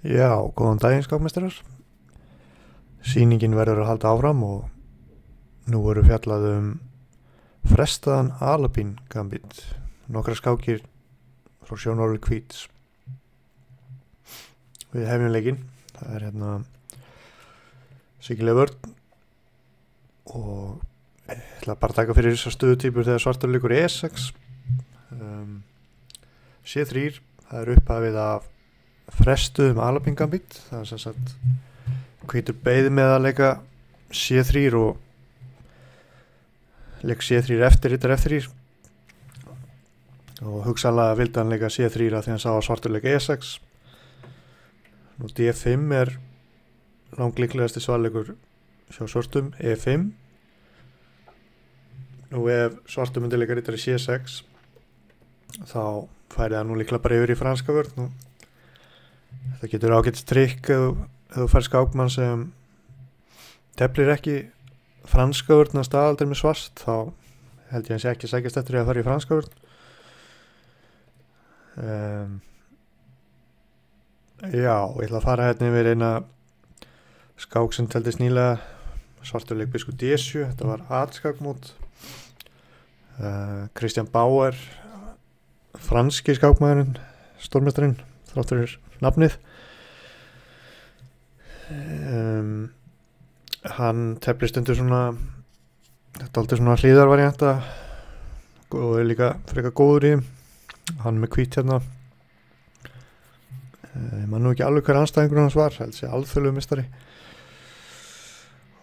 Já, góðan daginn skákmeistarar. Sýningin verður að halda áfram og nú verður fjallað frestaðan Alabín gambit. Nokkra skákir frá sjónarhóli Hvíts. Við hefjum leikinn. Það er Siggi Vörn og ég ætla bara að taka fyrir þessar stöðutýpur þegar svartur leikur E6. C3, það er upphafið af frestuðum Alabín gambit. Það er sem sagt Hvítur beið með að leika C3 og leik C3 eftir F3 og hugsanlega vildi hann leika C3 að því hann sá að svartur leika E6. Nú D5 er langlíklegasti svarleikur hjá svörtum, E5. Nú ef svartur myndi leika rittari C6 þá færi það nú líklega bara yfir í franska vörn. Þetta getur ágætt trikk ef þú fær skákmann sem teflir ekki franska vörn að staðaldri með svart, þá held ég hann sé ekki sækjast eftir að fara í franska vörn. Já, ég ætla að fara hérna yfir eina skák sem teldist nýlega, svartur leik biskup D7. Þetta var atskákmót. Christian Bauer, franski skákmaðurinn, stórmeistarinn þrátt fyrir nafnið. Hann teflir stundur svona aldrei svona hlýðarvarianta og er líka frekar góður í þeim. Hann með hvít hérna, ég man nú ekki alveg hver anstæðingur hans var, held sé alþjóðlegur meistari.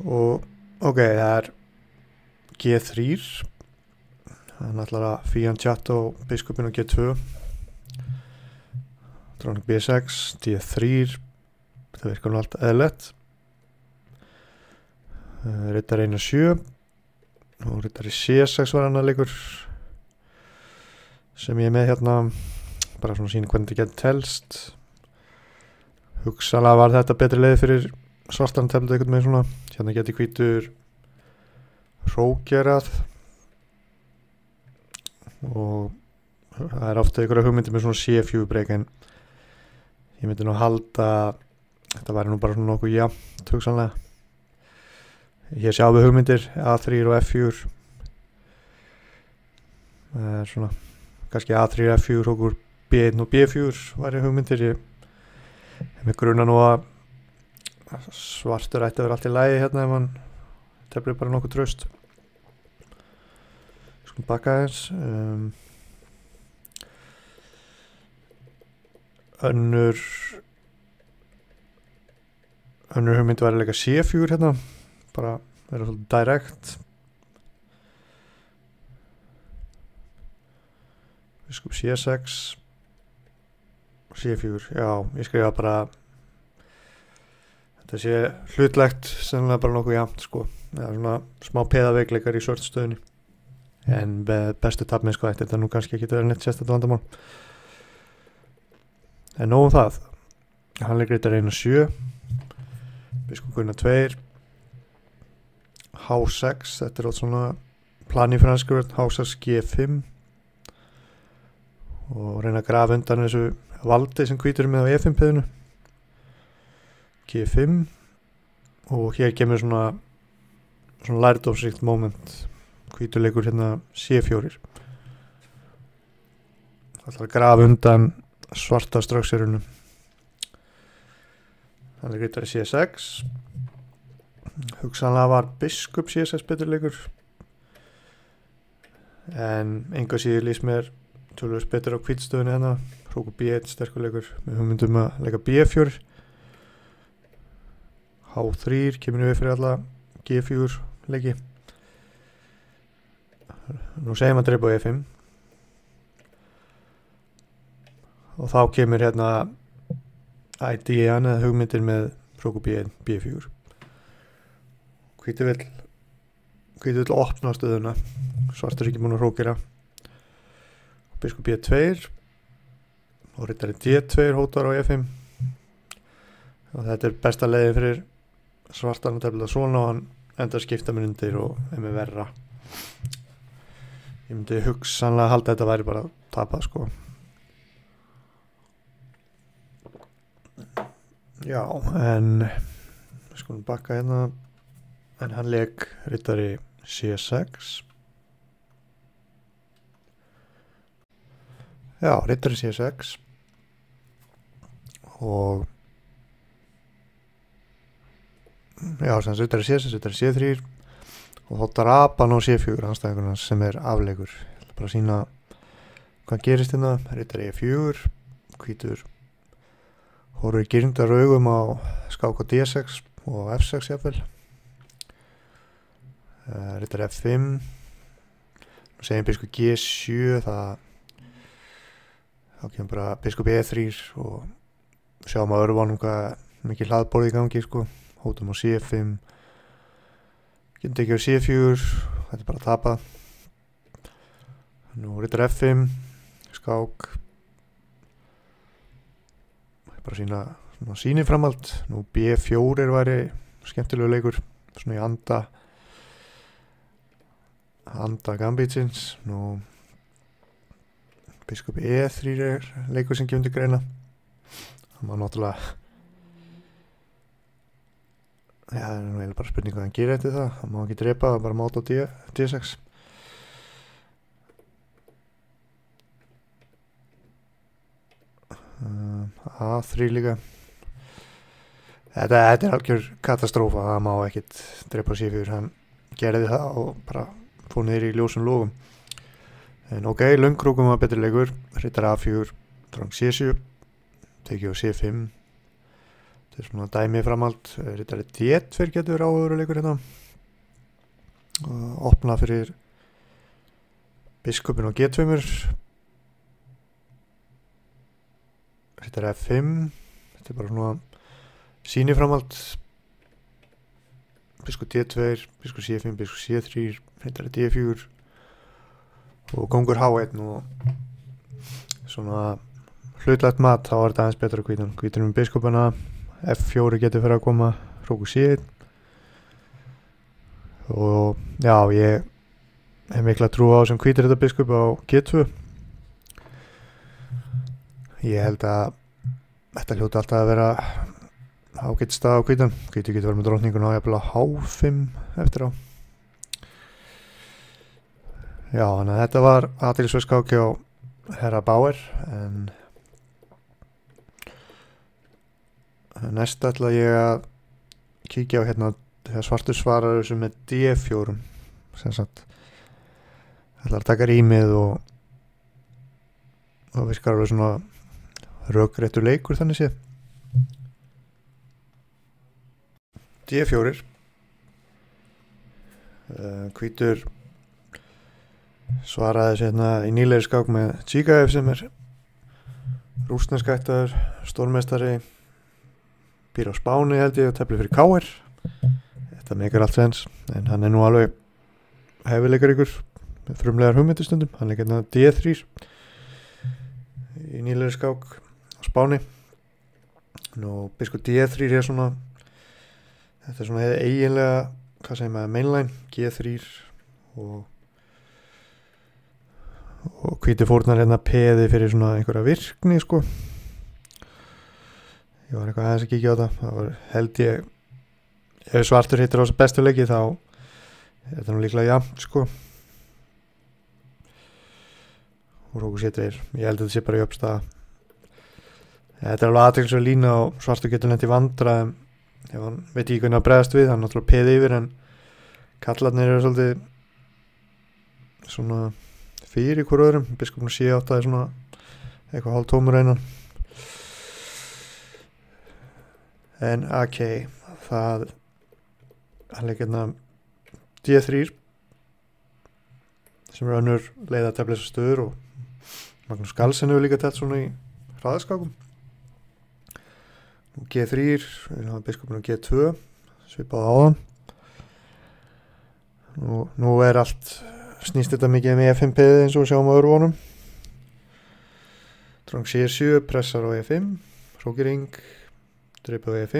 Og ok, það er G3, hann ætlar að Fianchetto biskupinn á G2, dróning B6, D3, það virkar nú allt eðlilegt. Rittari 1-7 og rittari C6 var annar leikur sem ég er með hérna, bara svona sína hvernig þetta getur telst. Hugsanlega var þetta betri leið fyrir svartan teflið eitthvað með svona, hérna geti hvítur hrókerað og það er ofta einhverja hugmyndir með svona C4 breyk, en ég myndi nú halda þetta væri nú bara svona nokkuð jafnt hugsanlega. Hér sjáum við hugmyndir A3 og F4. Það er svona kannski A3, F4, okkur B1 og B4 væri hugmyndir. Ég með gruna nú að svartur ætti að vera allt í lagi hérna ef hann teflir bara nokkuð traust. Skulum baka aðeins. Önnur hugmynd væri að leika C4 hérna, bara vera svolítið direkt. Biskup C6 C4, já, ég skrifa bara þetta sé hlutlegt, sennilega bara nokkuð jafnt sko. Það er svona smá peðaveikleikar í svörtstöðunni, en með bestu tafmið sko ætti þetta nú kannski ekki verið neitt sérstætt vandamál. En nóg það. Hann leikur rittari 1-7, biskup Gunnar 2, H6, þetta er átt svona plan í franska vörn, H6 G5 og reyna að grafa undan þessu valdi sem hvítur er með á E5 piðinu. G5 og hér kemur svona lærdómsríkt moment. Hvítur leikur hérna C4. Það ætlar að grafa undan svarta straxirunum. Það er rittari C6. Hugsanlega var biskup C6 betur leikur, en enga síður lýst mér tölvöld betur á hvítstöðunni hérna. Hrókur B1 sterkur leikur, við hugmyndum að leika B4. H3 kemur við fyrir alla G4 leiki. Nú segjum að dreipa á E5 og þá kemur hérna idean eða hugmyndir með hrókur B1, B4. Hvítur vill opna stöðuna, svartur ekki múin að hrókera. Biskup B2 og rittari D2 hótar á E5 og þetta er besta leiðin fyrir svartan að tefla svona og hann endar skipta með undir og er með verra. Ég myndi hugsanlega halda þetta væri bara að tapa sko. Já, en við skulum bakka hérna, en hann leik rittari C6. Já, rittari C6 og já, sem rittari C6, rittari C3 og þá drapa hann á C4 anstæðingurinn sem afleikur. Ég ætla bara að sína hvað gerist hérna. Rittari E4, hvítur horfir girndar augum á skák á D6 og F6 jafnvel. Rittari F5, nú segjum biskup G7, þá kemur bara biskup E3 og sjáum að örvanum hvað mikið hlaðborð í gangi sko. Hótum á C5, getur ekki á C4, þetta bara að tapa. Nú rittari F5, skák, bara sína síni framhald. Nú B4 væri skemmtilegu leikur, svona í anda gambitsins. Nú biskup E3 leikur sem kemur til greina. Það má náttúrulega, já, það nú eiginlega bara spurning hvað hann gerir eftir það. Það má ekki drepa, það bara máta á D6. A3 líka. Þetta algjör katastrófa, það má ekkert drepa C4. Hann gerði það og bara fór niður í ljósum lofum. En ok, löngkrókum var betri leikur. Rittari A4, drang C7, tekið á C5. Þetta svona dæmi framhald. Rittari D2 getur áhugaleikur hérna. Opna fyrir biskupin á G2. Rittari F5. Þetta bara svona síni framhald. Biskup D2, biskup C5, biskup C3, rittari D4 og kongur H1 og svona hlutlægt mat. Þá þetta aðeins betra hvítan. Hvítur með biskupana. F4 getur fyrir að koma, hróku C1 og já, ég hef mikla trú á sem hvítir þetta biskup á G2. Ég held að þetta hljóti alltaf að vera ágætt stað á hvítan. Hvítur getur verið með drottningun á jafnvel H5 eftir á. Já, þannig að þetta var athyglisverð skáki á herra Bauer, en næst ætla ég að kíkja á hérna þegar svartur svarar þessu með D4 sem sagt ætla að taka rýmið og virkar alveg svona rökréttur leikur þannig séð. D4 hvítur svaraði þessu hérna í nýlegri skák með Chigaev sem rússneskættaður stórmeistari, býr á Spáni held ég og teflir fyrir KR. Þetta meikar allt sens, en hann nú alveg hefileikar ykkur með frumlegar hugmyndistundum. Hann leik hérna D3 í nýlegri skák á Spáni. Nú biskup D3 svona, þetta svona eiginlega, hvað segir maður, mainline G3 og hvíti fórnar hérna peði fyrir svona einhverja virkni sko. Ég var eitthvað aðeins að kíkja á það. Það var held ég, ef svartur hittir á þessu bestu leiki þá er þetta nú líklega jafnt sko. Og hróku C2, ég held að þetta sé bara í uppstaða. Þetta alveg athyglisverð lína og svartur getur lent í vandræðum ef hann veit ekki hvernig að bregðast við. Hann náttúrulega peði yfir, en kallarnir eru svolítið svona fyrir hver öðrum. Biskupnum C8 er svona eitthvað hálf tómur einan. En ok, hann leik hérna D3 sem önnur leið að tefla þessar stöður, og Magnús Carlsen hefur líka telt svona í hraðaskákum. G3, biskupnum G2 svipað áðan. Nú allt snýst þetta mikið með E5 peðið eins og sjáum á örvonum. Drang C7, pressar á E5, hrókiring, dreipið á E5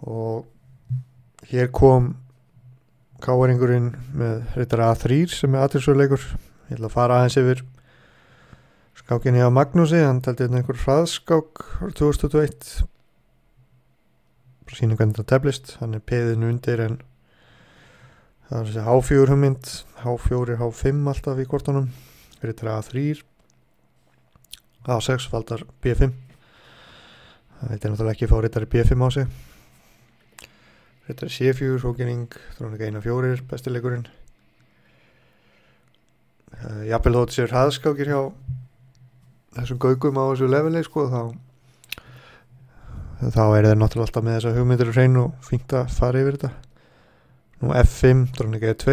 og hér kom K-ringurinn með rittara A3 sem athyglisverður leikur. Ég ætla að fara aðeins yfir Skákinni á Magnúsi, hann teldi einhver hraðskák 2021, bara sýnum hvernig þetta teflist. Hann peðinu undir en það þessi H4 hugmynd, H4, H5 alltaf í kortunum, fyrir A3, A6 valdar B5. Það veit náttúrulega ekki fá rittari B5 á sig. Rittari C4, hrókinning, dróning 1-4, bestileikurinn. Jafnvel þótt sér hraðskákir hjá þessum gaugum á þessu leveli, sko, þá þeir náttúrulega alltaf með þessa hugmyndir og hrein og fínt að fara yfir þetta. Nú F5, dróning E2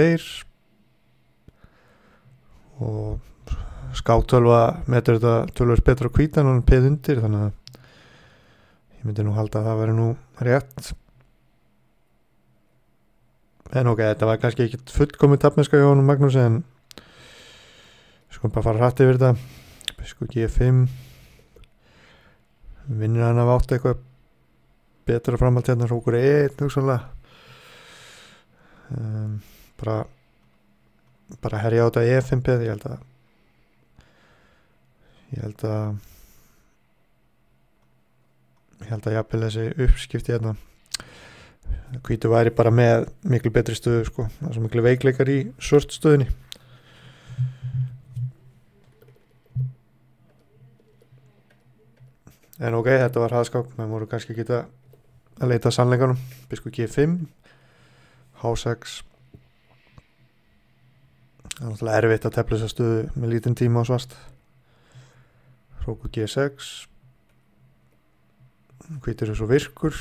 og skáktölva metur þetta tölvöld betra á hvítan og hann peð undir, þannig að ég myndi nú halda að það veri nú rétt. En ok, þetta var kannski ekkit fullkomið tafnmennska hjá honum Magnús, en sko bara fara hratt yfir þetta. Sko G5 vinnir hann af átt eitthvað betra framhald hérna, hrókur E1 hugsanlega. Bara herja á þetta E5 peð. Ég held að jafnvel þessi uppskipti hérna, hvítu væri bara með miklu betri stöðu, sko. Það er svo miklu veikleikar í svört stöðunni. En ok, þetta var hraðskák, menn voru kannski ekki að leita sannleikanum. Biskup G5, H6. Það er náttúrulega erfitt að tefla þessa stöðu með lítinn tíma á svart. Hrókur G6. Hvítur er svo virkur.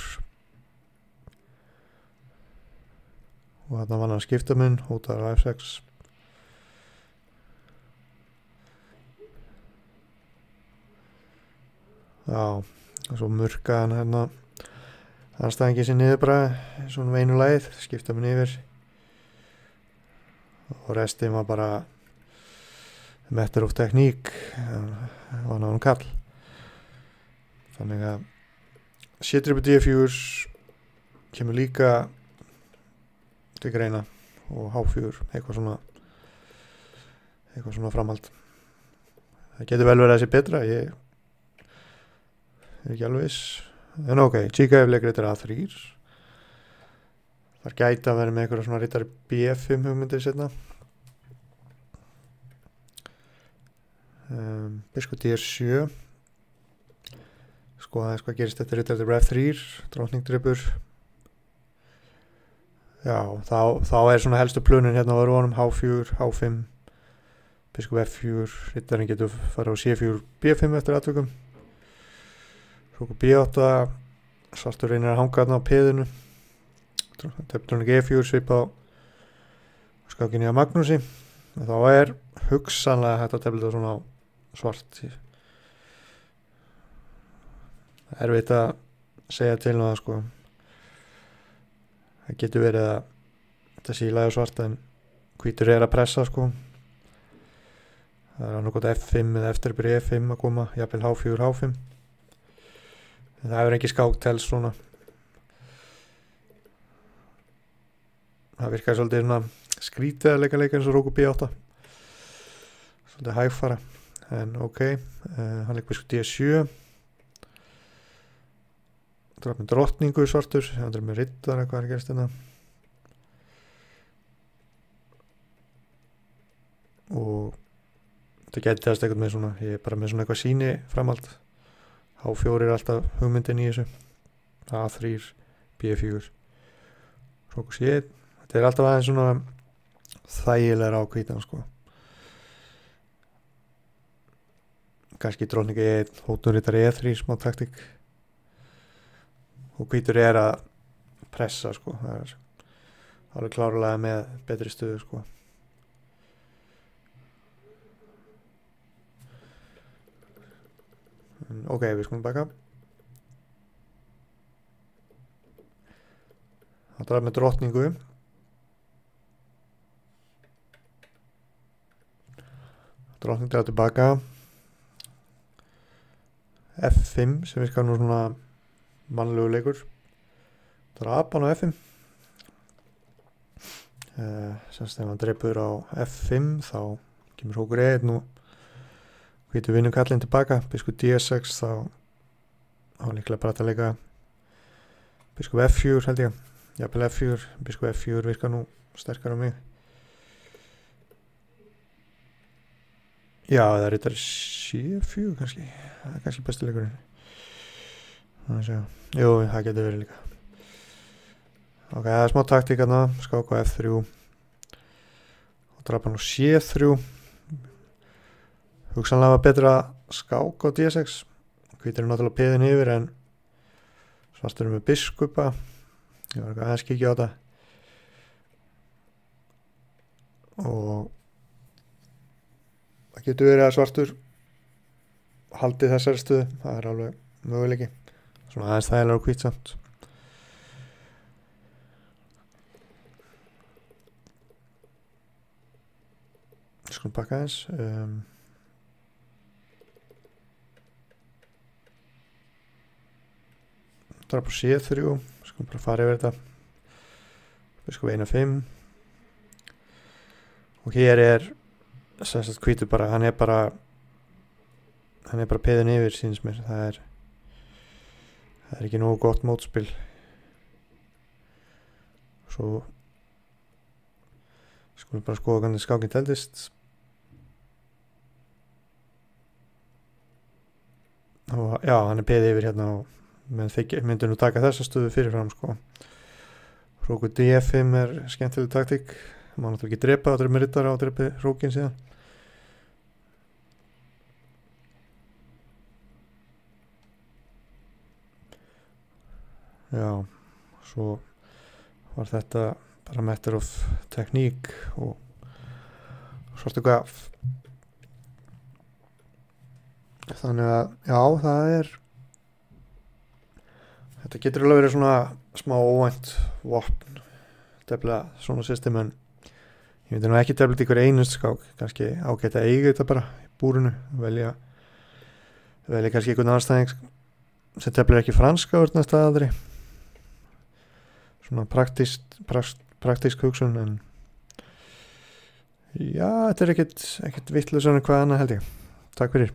Og þarna vann hann skiptamun, hótar á F6. Já, og svo murkaði hann hérna anstæðingi sér niður bara svona einu lagið, skipta mun yfir og restin var bara matter of technique, var náðan kall. Þannig að C-D4 kemur líka til greina og H4 eitthvað svona framhald. Það getur vel verið að sé betra, ég er ekki alveg viss. En ok, G-Gæf leikritar A3. Þar gæti að vera með einhverja svona rittari B5 hugmyndir setna. Biskup D7. Skoðaðis hvað gerist þetta rittari F3, drótning dripur. Já, þá er svona helstu plunin hérna á örvunum, H4, H5, biskup F4, rittarinn getur fara á C4, B5 eftir atvikum. Hrókur B8, svartur reynir að hanga þarna á peðinu. Drótning E4 svipa á skákinni á Magnúsi. Þá er hugsanlega hægt að tefla þetta svona á svart. Erfitt að segja til það, sko. Það getur verið að þetta sé í lagi á svart, en hvítur er að pressa, sko. Það er annað F5 eða eftir E5 að koma, jafnvel H4, H5. En það hefur ekki skák tels svona. Það virkar svolítið svona skrítið að leika eins og Hrókur B8. Svolítið hægfara. En ok, hann leikur biskup D7. Draf með drottningu svartur, hann draf með riddara, hvað er að gerast hérna. Og þetta gæti aðeins eitthvað með svona, ég er bara með svona eitthvað síni framhald. H4 er alltaf hugmyndin í þessu. A3, B4, Hrókur C1. Þetta er alltaf aðeins svona þægilegra á hvítan, sko. Kannski drótning E1, hótun rittari E3, smá taktík. Og hvítur er að pressa, sko. Það er alveg klárlega með betri stöðu, sko. Ok, við skulum baka. Það draf með drottningu. Drottning draf tilbaka. F5 sem virkar nú svona mannlegu leikur. Draf hann á F5. Semst ef hann dreipur á F5 þá kemur Hrókur E1 og hvítu vinnum kallinn tilbaka, biskup D6 þá líklega bara að leika biskup F4 held ég, jafnvel F4, biskup F4 virkar nú sterkar á mig. Já, það er rittar C4 kannski, það er kannski besti leikurinn. Jú, það getur verið líka. Ok, það er smá taktík hérna, skák á F3 og drapa nú C3. Hugsanlega var betra skák á D6, hvítur náttúrulega peðin yfir en svartur með biskupa. Ég var aðeins kíkja á þetta og það getur verið að svartur haldi þessari stöðu, það er alveg möguleiki, svona aðeins þægilega og hvít samt. Skulum bakka aðeins. Drapa á C3, skulum bara fara yfir þetta. Biskup 1-5 og hér er sérstætt hvítur bara, hann er bara peðin yfir síns mér, það er ekki nógu gott mótspil. Svo skulum bara skoða hvernig skákinn teldist og já, hann er peðið yfir hérna og myndi nú taka þessa stöðu fyrirfram sko. Rókur D5 er skemmtileg taktík, maður náttúrulega ekki drepa, það er með rittara og drepi rókin síðan. Já, svo var þetta bara matter of tekník og svartu gaf. Þannig að, já, þetta getur alveg verið svona smá óvænt vopn, tefla svona system, en ég myndi nú ekki tefla til ykkur einust skák, kannski ágætt að eiga þetta bara í búrinu, velja kannski einhvern anstæðing sem teflir ekki franska úr næsta aðri. Svona praktísk hugsun, en já, þetta er ekkert vitlaus en hvað annað held ég. Takk fyrir.